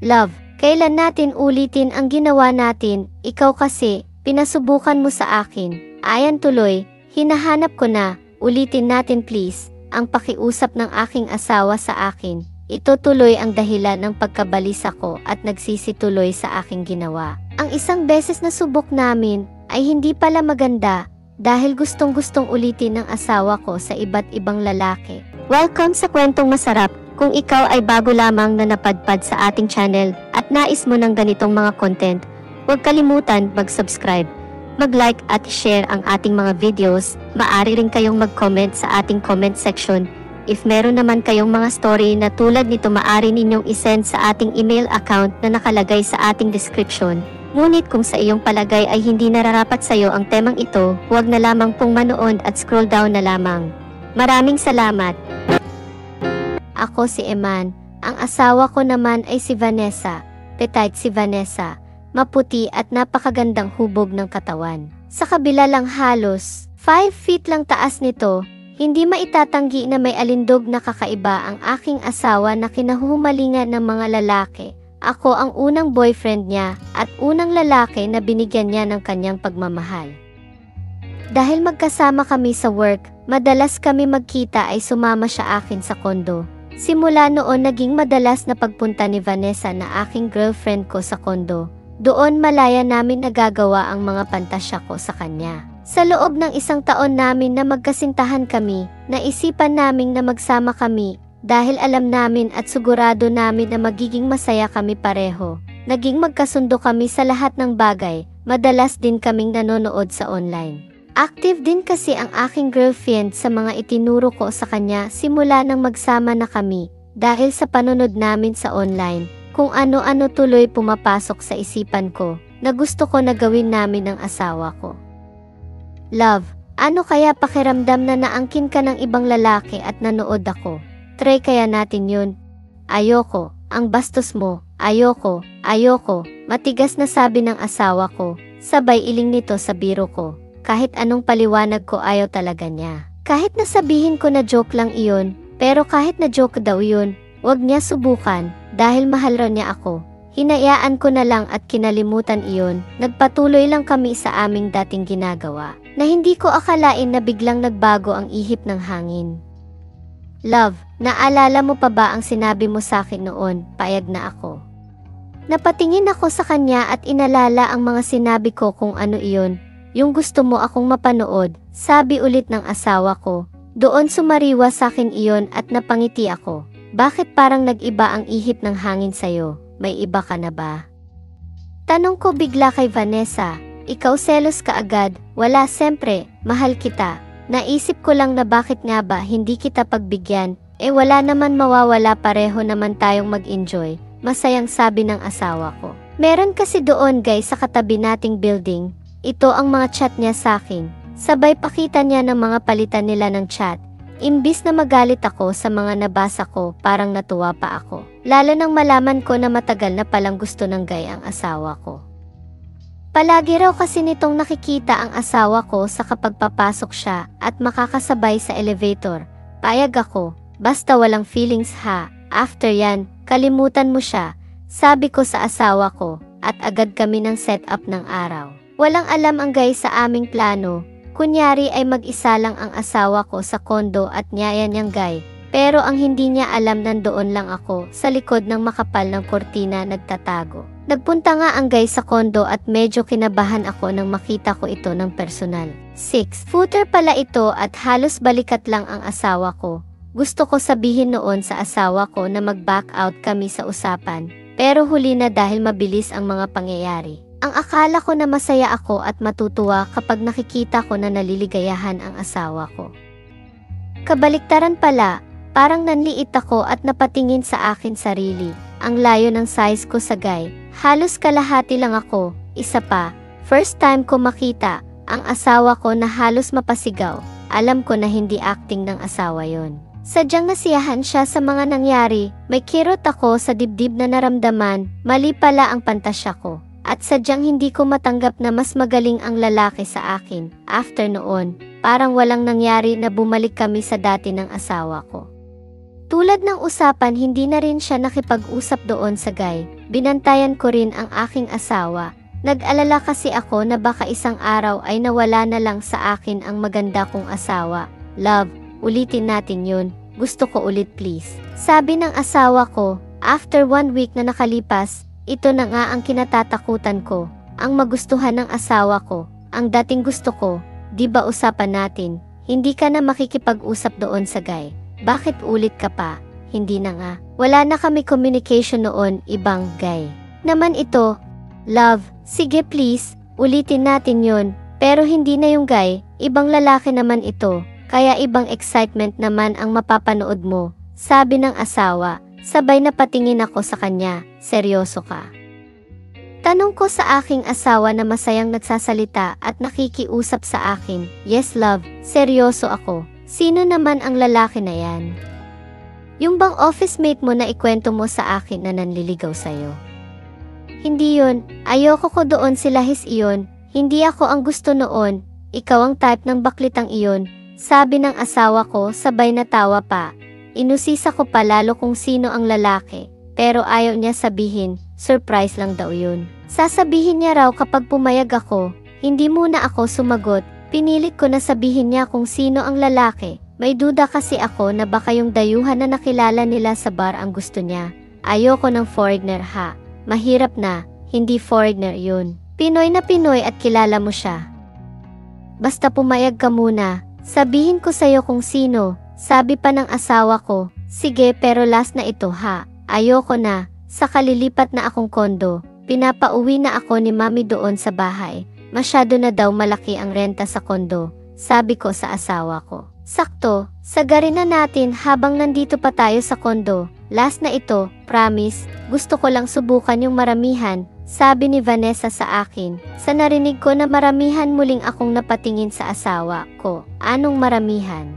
Love, kailan natin ulitin ang ginawa natin? Ikaw kasi, pinasubukan mo sa akin. Ayan tuloy, hinahanap ko na. Ulitin natin please, ang pakiusap ng aking asawa sa akin. Ito tuloy ang dahilan ng pagkabalisa ko at nagsisituloy sa aking ginawa. Ang isang beses na subok namin ay hindi pala maganda dahil gustong-gustong ulitin ng asawa ko sa iba't ibang lalaki. Welcome sa Kwentong Masarap. Kung ikaw ay bago lamang na napadpad sa ating channel at nais mo ng ganitong mga content, huwag kalimutan mag-subscribe, mag-like at share ang ating mga videos. Maaari rin kayong mag-comment sa ating comment section. If meron naman kayong mga story na tulad nito, maaari ninyong isend sa ating email account na nakalagay sa ating description. Ngunit kung sa iyong palagay ay hindi nararapat sa iyo ang temang ito, huwag na lamang pong manood at scroll down na lamang. Maraming salamat! Ako si Eman, ang asawa ko naman ay si Vanessa, petite si Vanessa, maputi at napakagandang hubog ng katawan. Sa kabila lang halos 5 feet lang taas nito, hindi maitatanggi na may alindog na kakaiba ang aking asawa na kinahumalingan ng mga lalaki. Ako ang unang boyfriend niya at unang lalaki na binigyan niya ng kanyang pagmamahal. Dahil magkasama kami sa work, madalas kami magkita ay sumama siya akin sa kondo. Simula noon naging madalas na pagpunta ni Vanessa na aking girlfriend ko sa kondo. Doon malaya namin nagagawa ang mga pantasya ko sa kanya. Sa loob ng 1 taon namin na magkasintahan kami, naisipan namin na magsama kami dahil alam namin at sigurado namin na magiging masaya kami pareho. Naging magkasundo kami sa lahat ng bagay, madalas din kaming nanonood sa online. Active din kasi ang aking girlfriend sa mga itinuro ko sa kanya simula nang magsama na kami dahil sa panonood namin sa online. Kung ano-ano tuloy pumapasok sa isipan ko na gusto ko na gawin namin ng asawa ko. Love, ano kaya pakiramdam na naangkin ka ng ibang lalaki at nanood ako? Try kaya natin yun? Ayoko, ang bastos mo, ayoko, matigas na sabi ng asawa ko, sabay iling nito sa biro ko. Kahit anong paliwanag ko ayaw talaga niya. Kahit nasabihin ko na joke lang iyon, pero kahit na joke daw yun, wag niya subukan, dahil mahal raw niya ako. Hinayaan ko na lang at kinalimutan iyon, nagpatuloy lang kami sa aming dating ginagawa, na hindi ko akalain na biglang nagbago ang ihip ng hangin. Love, naalala mo pa ba ang sinabi mo sa akin noon? Payag na ako. Napatingin ako sa kanya at inalala ang mga sinabi ko kung ano iyon. Yung gusto mo akong mapanood, sabi ulit ng asawa ko. Doon sumariwa sa akin iyon at napangiti ako. Bakit parang nag-iba ang ihip ng hangin sa'yo? May iba ka na ba? Tanong ko bigla kay Vanessa. Ikaw selos ka agad? Wala, siyempre, mahal kita. Naisip ko lang na bakit nga ba hindi kita pagbigyan? Wala naman mawawala, pareho naman tayong mag-enjoy. Masayang sabi ng asawa ko. Meron kasi doon guys sa katabi nating building. Ito ang mga chat niya sa akin. Sabay pakita niya ng mga palitan nila ng chat. Imbis na magalit ako sa mga nabasa ko, parang natuwa pa ako. Lalo nang malaman ko na matagal na palang gusto ng guy ang asawa ko. Palagi raw kasi nitong nakikita ang asawa ko sa kapag papasok siya at makakasabay sa elevator. Payag ako, basta walang feelings ha. After yan, kalimutan mo siya, sabi ko sa asawa ko, at agad kami ng setup ng araw. Walang alam ang guy sa aming plano. Kunyari ay mag-isa lang ang asawa ko sa kondo at niyaya niyang guy. Pero ang hindi niya alam, nandoon lang ako sa likod ng makapal ng kortina nagtatago. Nagpunta nga ang guy sa kondo at medyo kinabahan ako nang makita ko ito ng personal. 6-footer pala ito at halos balikat lang ang asawa ko. Gusto ko sabihin noon sa asawa ko na mag-back out kami sa usapan. Pero huli na dahil mabilis ang mga pangyayari. Ang akala ko na masaya ako at matutuwa kapag nakikita ko na naliligayahan ang asawa ko. Kabaliktaran pala, parang nanliit ako at napatingin sa akin sarili. Ang layo ng size ko sa guy, halos kalahati lang ako. Isa pa, first time ko makita ang asawa ko na halos mapasigaw. Alam ko na hindi acting ng asawa yon. Sadyang nasiyahan siya sa mga nangyari. May kirot ako sa dibdib na naramdaman, mali pala ang pantasya ko. At sadyang hindi ko matanggap na mas magaling ang lalaki sa akin. After noon, parang walang nangyari na bumalik kami sa dati ng asawa ko. Tulad ng usapan, hindi na rin siya nakipag-usap doon sa guy. binantayan ko rin ang aking asawa. Nag-alala kasi ako na baka isang araw ay nawala na lang sa akin ang maganda kong asawa. Love, ulitin natin yun. Gusto ko ulit please. Sabi ng asawa ko, after 1 week na nakalipas, ito na nga ang kinatatakutan ko. Ang magustuhan ng asawa ko, ang dating gusto ko, di ba usapan natin, hindi ka na makikipag-usap doon sa guy. Bakit ulit ka pa? Hindi na nga. Wala na kami communication noon, ibang guy. Naman ito, love, sige please, ulitin natin yon. Pero hindi na yung guy, ibang lalaki naman ito. Kaya ibang excitement naman ang mapapanood mo. Sabi ng asawa, sabay na patingin ako sa kanya, seryoso ka? Tanong ko sa aking asawa na masayang nagsasalita at nakikiusap sa akin, yes love, seryoso ako. Sino naman ang lalaki na yan? Yung bang office mate mo na ikwento mo sa akin na nanliligaw sa'yo? Hindi yun, ayoko ko doon sila his iyon, hindi ako ang gusto noon, ikaw ang type ng baklitang iyon, sabi ng asawa ko sabay natawa pa. Inusisa ko pa lalo kung sino ang lalaki, pero ayaw niya sabihin, surprise lang daw yun. Sasabihin niya raw kapag pumayag ako, hindi muna ako sumagot, pinilit ko na sabihin niya kung sino ang lalaki. May duda kasi ako na baka yung dayuhan na nakilala nila sa bar ang gusto niya. Ayoko ng foreigner ha. Mahirap na, hindi foreigner yun. Pinoy na Pinoy at kilala mo siya. Basta pumayag ka muna, sabihin ko sa'yo kung sino, sabi pa ng asawa ko. Sige pero last na ito ha, ayoko na, sa kalilipat na akong kondo, pinapauwi na ako ni mami doon sa bahay. Masyado na daw malaki ang renta sa kondo, sabi ko sa asawa ko. Sakto, sagarin na natin habang nandito pa tayo sa kondo. Last na ito, promise, gusto ko lang subukan yung maramihan, sabi ni Vanessa sa akin. Sa narinig ko na maramihan muling akong napatingin sa asawa ko. Anong maramihan?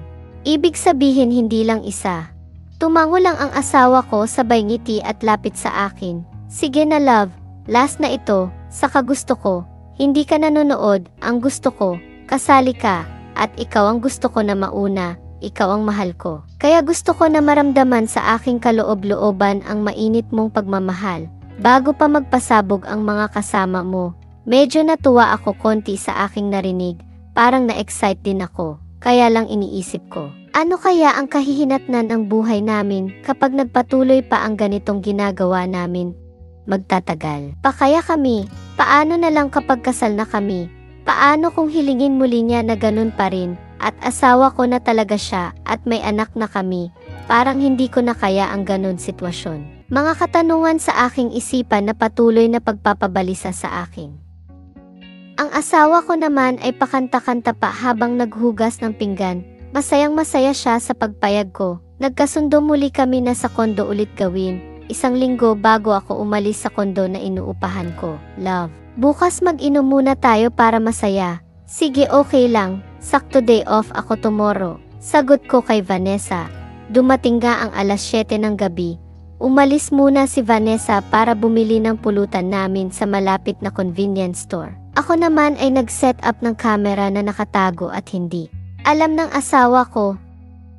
Ibig sabihin hindi lang isa. Tumango lang ang asawa ko sabay ngiti at lapit sa akin. Sige na love, last na ito, saka gusto ko. Hindi ka nanonood, ang gusto ko, kasali ka, at ikaw ang gusto ko na mauna, ikaw ang mahal ko. Kaya gusto ko na maramdaman sa aking kaloob-looban ang mainit mong pagmamahal. Bago pa magpasabog ang mga kasama mo, medyo natuwa ako konti sa aking narinig, parang na-excite din ako, kaya lang iniisip ko. Ano kaya ang kahihinatnan ng buhay namin kapag nagpatuloy pa ang ganitong ginagawa namin? Magtatagal pa kaya kami? Paano na lang kapag kasal na kami? Paano kung hilingin muli niya na ganun pa rin, at asawa ko na talaga siya, at may anak na kami? Parang hindi ko na kaya ang ganun sitwasyon. Mga katanungan sa aking isipan na patuloy na pagpapabalisa sa akin. Ang asawa ko naman ay pakanta-kanta pa habang naghugas ng pinggan. Masayang masaya siya sa pagpayag ko. Nagkasundo muli kami na sa kondo ulit gawin. 1 linggo bago ako umalis sa kondo na inuupahan ko. Love, bukas mag-inom muna tayo para masaya. Sige okay lang, sakto day off ako tomorrow. Sagot ko kay Vanessa. Dumating nga ang alas 7 ng gabi. Umalis muna si Vanessa para bumili ng pulutan namin sa malapit na convenience store. Ako naman ay nag-set up ng camera na nakatago at hindi alam ng asawa ko.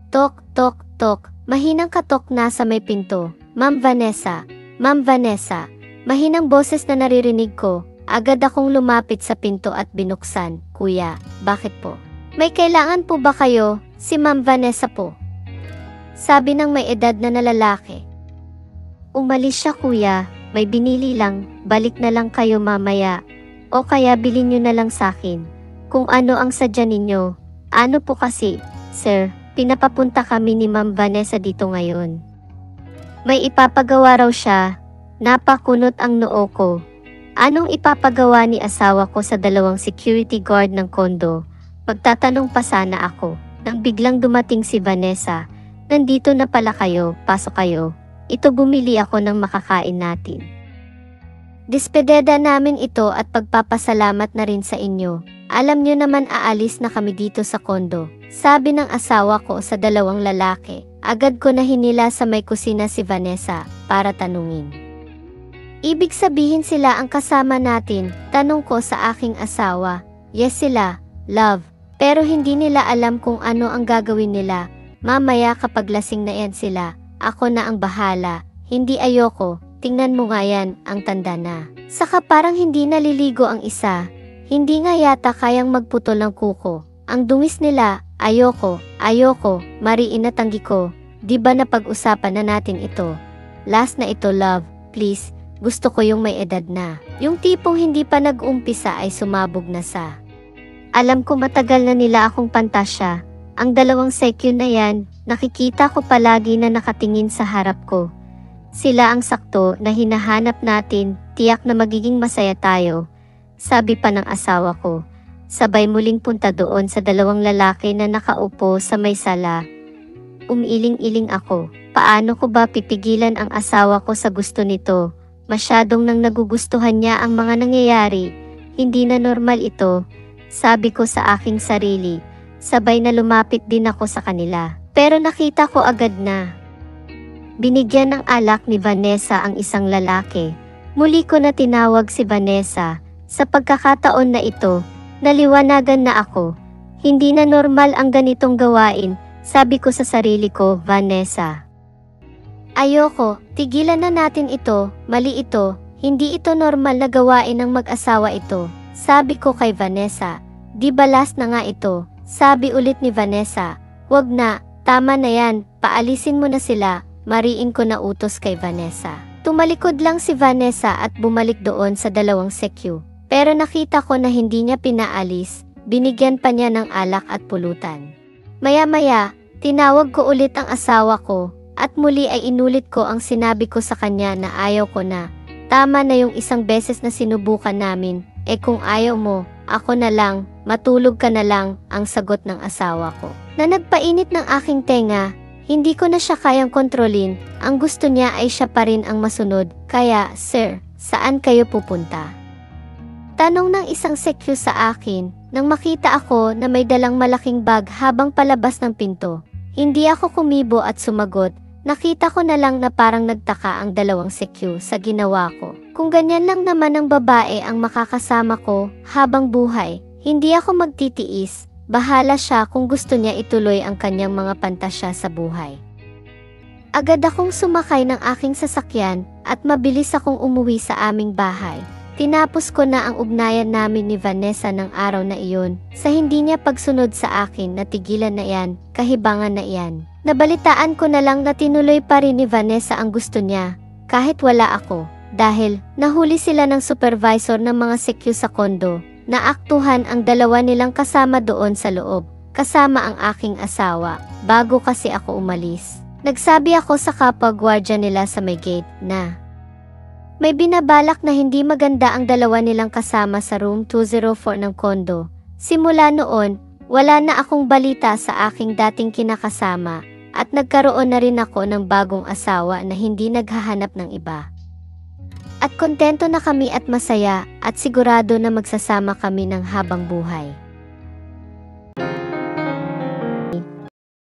Tok, tok, tok, mahinang katok na sa may pinto. Ma'am Vanessa, Ma'am Vanessa, mahinang boses na naririnig ko. Agad akong lumapit sa pinto at binuksan. Kuya, bakit po? May kailangan po ba kayo? Si Ma'am Vanessa po. Sabi ng may edad na lalaki. Umalis siya kuya, may binili lang, balik na lang kayo mamaya. O kaya bilhin nyo na lang sa akin. Kung ano ang sadya ninyo. Ano po kasi, sir, pinapapunta kami ni Ma'am Vanessa dito ngayon. May ipapagawa raw siya, napakunot ang noo ko. Anong ipapagawa ni asawa ko sa 2 security guard ng kondo? Magtatanong pa sana ako, nang biglang dumating si Vanessa. Nandito na pala kayo, pasok kayo. Ito bumili ako ng makakain natin. Despedida namin ito at pagpapasalamat na rin sa inyo. Alam nyo naman aalis na kami dito sa kondo. Sabi ng asawa ko sa 2 lalaki. Agad ko na hinila sa may kusina si Vanessa para tanungin. Ibig sabihin sila ang kasama natin, tanong ko sa aking asawa. Yes sila, love. Pero hindi nila alam kung ano ang gagawin nila. Mamaya kapag lasing na yan sila, ako na ang bahala. Hindi ayoko, tingnan mo nga yan, ang tanda na. Saka parang hindi naliligo ang isa. Hindi nga yata kayang magputol ng kuko. Ang dungis nila, ayoko, mariin na tanggi ko. Di ba napag-usapan na natin ito? Last na ito love, please, gusto ko yung may edad na. Yung tipong hindi pa nag-umpisa ay sumabog na sa. Alam ko matagal na nila akong pantasya. Ang dalawang sekyo na yan, nakikita ko palagi na nakatingin sa harap ko. Sila ang sakto na hinahanap natin, tiyak na magiging masaya tayo. Sabi pa ng asawa ko. Sabay muling punta doon sa dalawang lalaki na nakaupo sa may sala. Umiiling-iling ako. Paano ko ba pipigilan ang asawa ko sa gusto nito? Masyadong nang nagugustuhan niya ang mga nangyayari. Hindi na normal ito. Sabi ko sa aking sarili. Sabay na lumapit din ako sa kanila. Pero nakita ko agad na binigyan ng alak ni Vanessa ang isang lalaki. Muli ko na tinawag si Vanessa. Sa pagkakataon na ito, naliwanagan na ako. Hindi na normal ang ganitong gawain, sabi ko sa sarili ko, Vanessa. Ayoko, tigilan na natin ito, mali ito, hindi ito normal na gawain ng mag-asawa ito. Sabi ko kay Vanessa, di ba last na nga ito, sabi ulit ni Vanessa, wag na, tama na yan, paalisin mo na sila. Mariin ko na utos kay Vanessa. Tumalikod lang si Vanessa at bumalik doon sa dalawang sekyu. Pero nakita ko na hindi niya pinaalis, binigyan pa niya ng alak at pulutan. Maya-maya, tinawag ko ulit ang asawa ko, at muli ay inulit ko ang sinabi ko sa kanya na ayaw ko na. Tama na yung isang beses na sinubukan namin, kung ayaw mo, ako na lang, matulog ka na lang, ang sagot ng asawa ko. Na nagpainit ng aking tenga, hindi ko na siya kayang kontrolin, ang gusto niya ay siya pa rin ang masunod, kaya, sir, saan kayo pupunta? Tanong ng isang sekyu sa akin, nang makita ako na may dalang malaking bag habang palabas ng pinto. Hindi ako kumibo at sumagot, nakita ko na lang na parang nagtaka ang dalawang sekyu sa ginawa ko. Kung ganyan lang naman ang babae ang makakasama ko habang buhay, hindi ako magtitiis. Bahala siya kung gusto niya ituloy ang kanyang mga pantasya sa buhay. Agad akong sumakay ng aking sasakyan at mabilis akong umuwi sa aming bahay. Tinapos ko na ang ugnayan namin ni Vanessa ng araw na iyon. Sa hindi niya pagsunod sa akin na tigilan na yan, kahibangan na yan. Nabalitaan ko na lang na tinuloy pa rin ni Vanessa ang gusto niya, kahit wala ako. Dahil nahuli sila ng supervisor ng mga sekyu sa kondo. Naaktuhan ang dalawa nilang kasama doon sa loob, kasama ang aking asawa, bago kasi ako umalis. Nagsabi ako sa kapwa-gwardiya nila sa may gate na may binabalak na hindi maganda ang dalawa nilang kasama sa room 204 ng kondo. Simula noon, wala na akong balita sa aking dating kinakasama at nagkaroon na rin ako ng bagong asawa na hindi naghahanap ng iba. At kontento na kami at masaya at sigurado na magsasama kami ng habang buhay.